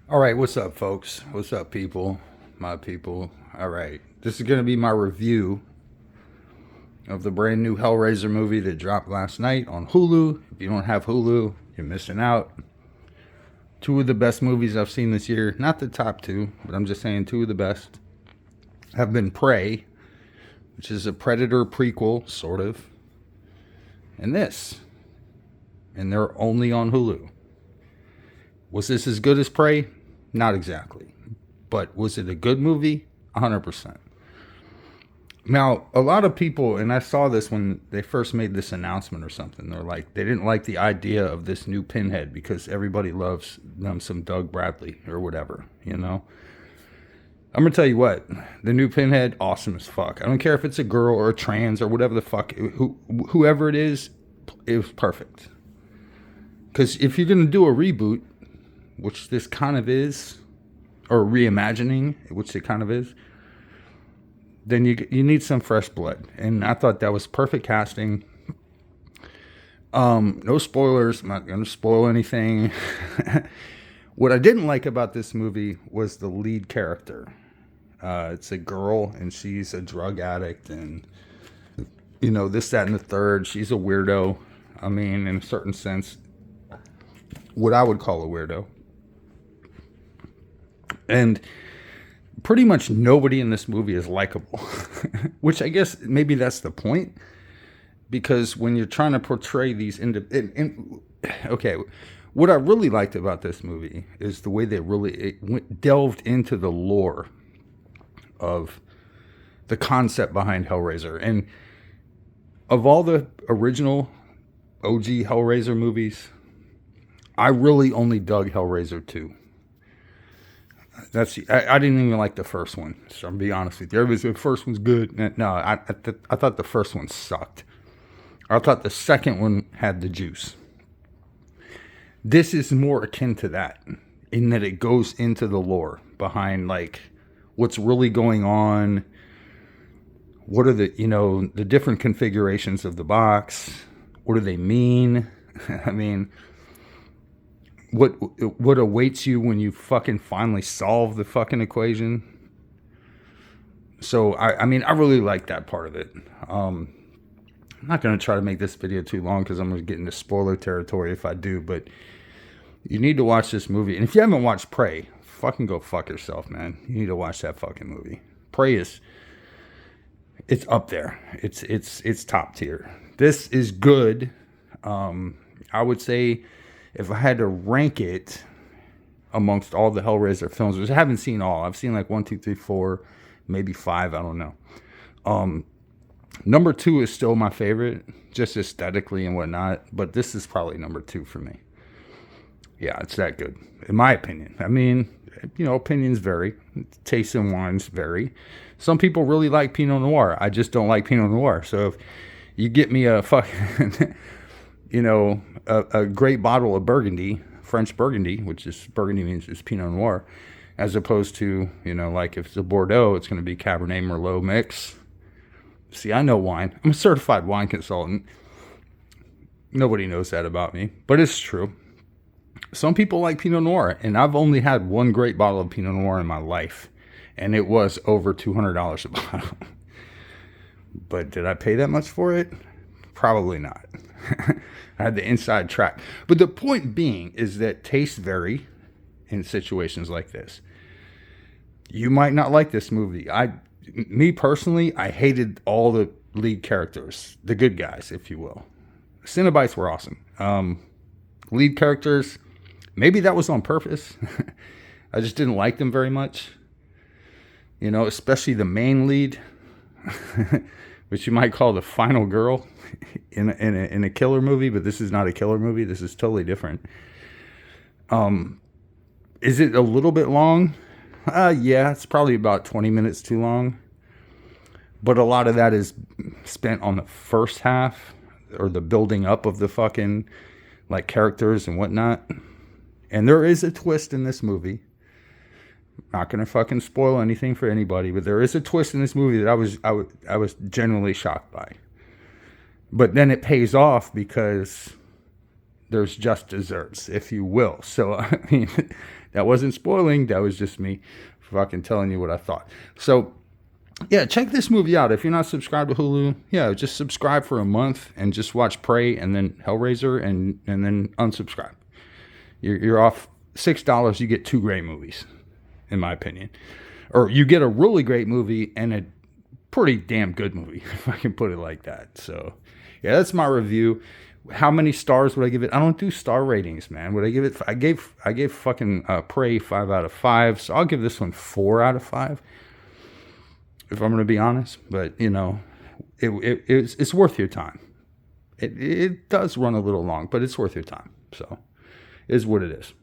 All right, what's up, folks? What's up, people? My people. All right, this is going to be my review of the brand new Hellraiser movie that dropped last night on Hulu. If you don't have Hulu, you're missing out. Two of the best movies I've seen this year. Not the top two, but I'm just saying two of the best have been Prey, which is a Predator prequel, sort of, and this. And they're only on Hulu. Was this as good as Prey? Not exactly. But was it a good movie? 100%. Now, a lot of people, and I saw this when they first made this announcement or something, they're like, they didn't like the idea of this new Pinhead because everybody loves them some Doug Bradley or whatever, you know? I'm going to tell you what, the new Pinhead, awesome as fuck. I don't care if it's a girl or a trans or whatever the fuck, whoever it was perfect. Because if you're going to do a reboot, which this kind of is, or reimagining, which it kind of is, then you need some fresh blood. And I thought that was perfect casting. No spoilers. I'm not going to spoil anything. What I didn't like about this movie was the lead character. It's a girl, and she's a drug addict, and, you know, this, that, and the third. She's a weirdo. I mean, in a certain sense, what I would call a weirdo. And pretty much nobody in this movie is likable, which I guess maybe that's the point, because when you're trying to portray these okay, what I really liked about this movie is the way they really delved into the lore of the concept behind Hellraiser. And of all the original OG Hellraiser movies, I really only dug Hellraiser 2. I didn't even like the first one, so I'm be honest with you. Everybody said the first one's good. No, I thought the first one sucked. I thought the second one had the juice. This is more akin to that, in that it goes into the lore behind, like, what's really going on. What are the different configurations of the box? What do they mean? I mean, what awaits you when you fucking finally solve the fucking equation. So I mean, I really like that part of it. I'm not going to try to make this video too long because I'm going to get into spoiler territory if I do, but you need to watch this movie. And if you haven't watched Prey, fucking go fuck yourself, man. You need to watch that fucking movie. Prey it's up there. It's top tier. This is good. I would say, if I had to rank it amongst all the Hellraiser films, which I haven't seen all. I've seen like 1, 2, 3, 4, maybe 5. I don't know. Number 2 is still my favorite, just aesthetically and whatnot. But this is probably number 2 for me. Yeah, it's that good, in my opinion. I mean, you know, opinions vary. Tastes and wines vary. Some people really like Pinot Noir. I just don't like Pinot Noir. So if you get me a fucking... you know, a great bottle of Burgundy, French Burgundy, which is Burgundy means it's Pinot Noir, as opposed to, you know, like if it's a Bordeaux, it's going to be Cabernet Merlot mix. See, I know wine. I'm a certified wine consultant. Nobody knows that about me, but it's true. Some people like Pinot Noir, and I've only had one great bottle of Pinot Noir in my life, and it was over $200 a bottle. But did I pay that much for it? Probably not. I had the inside track. But the point being is that tastes vary in situations like this. You might not like this movie. Me personally, I hated all the lead characters, the good guys, if you will. Cenobites were awesome. Lead characters, maybe that was on purpose. I just didn't like them very much. You know, especially the main lead, which you might call the final girl in a killer movie, but this is not a killer movie. This is totally different. Is it a little bit long? Yeah, it's probably about 20 minutes too long. But a lot of that is spent on the first half, or the building up of the fucking, like, characters and whatnot. And there is a twist in this movie. Not gonna fucking spoil anything for anybody, but there is a twist in this movie that I was genuinely shocked by. But then it pays off because there's just desserts, if you will. So, I mean, that wasn't spoiling. That was just me fucking telling you what I thought. So, yeah, check this movie out. If you're not subscribed to Hulu, yeah, just subscribe for a month and just watch Prey and then Hellraiser and then unsubscribe. You're off $6. You get 2 great movies, in my opinion. Or you get a really great movie and a pretty damn good movie, if I can put it like that. So, yeah, that's my review. How many stars would I give it? I don't do star ratings, man. Would I give it? I gave fucking Prey 5 out of 5. So I'll give this one 4 out of 5. If I'm going to be honest, but you know, it's worth your time. It does run a little long, but it's worth your time. So, it is what it is.